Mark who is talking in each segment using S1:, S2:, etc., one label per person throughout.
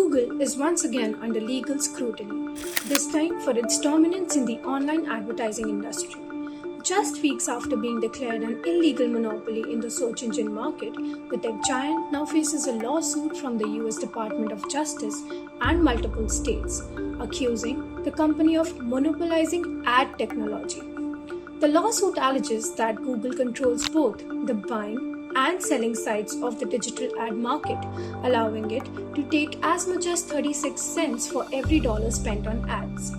S1: Google is once again under legal scrutiny, this time for its dominance in the online advertising industry. Just weeks after being declared an illegal monopoly in the search engine market, the tech giant now faces a lawsuit from the US Department of Justice and multiple states, accusing the company of monopolizing ad technology. The lawsuit alleges that Google controls both the buying and selling sides of the digital ad market, allowing it to take as much as 36 cents for every dollar spent on ads.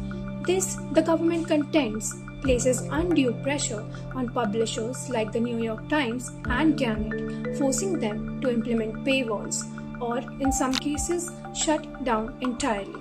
S1: This, the government contends, places undue pressure on publishers like the New York Times and Gannett, forcing them to implement paywalls or, in some cases, shut down entirely.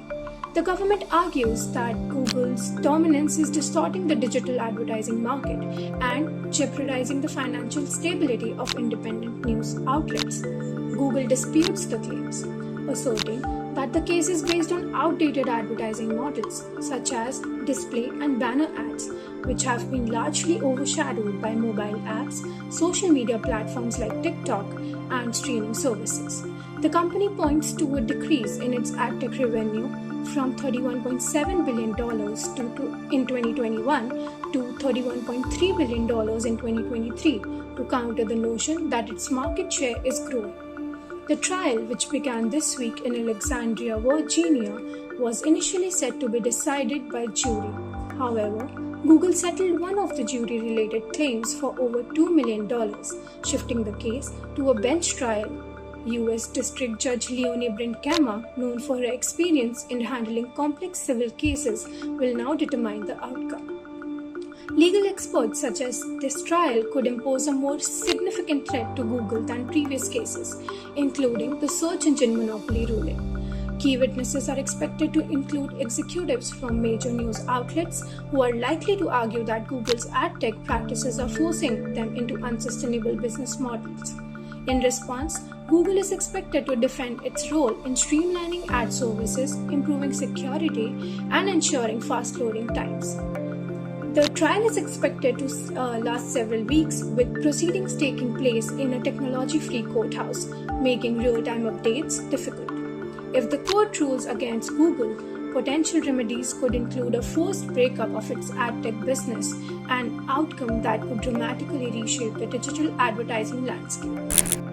S1: The government argues that Google's dominance is distorting the digital advertising market and jeopardizing the financial stability of independent news outlets. Google disputes the claims, asserting that the case is based on outdated advertising models such as display and banner ads, which have been largely overshadowed by mobile apps, social media platforms like TikTok, and streaming services. The company points to a decrease in its ad tech revenue from $31.7 billion in 2021 to $31.3 billion in 2023 to counter the notion that its market share is growing. The trial, which began this week in Alexandria, Virginia, was initially set to be decided by jury. However, Google settled one of the jury-related claims for over $2 million, shifting the case to a bench trial. U.S. District Judge Leonie Brinkema, known for her experience in handling complex civil cases, will now determine the outcome. Legal experts suggest this trial could impose a more significant threat to Google than previous cases, including the search engine monopoly ruling. Key witnesses are expected to include executives from major news outlets who are likely to argue that Google's ad tech practices are forcing them into unsustainable business models. In response, Google is expected to defend its role in streamlining ad services, improving security, and ensuring fast loading times. The trial is expected to last several weeks, with proceedings taking place in a technology-free courthouse, making real-time updates difficult. If the court rules against Google, potential remedies could include a forced breakup of its ad tech business, an outcome that could dramatically reshape the digital advertising landscape.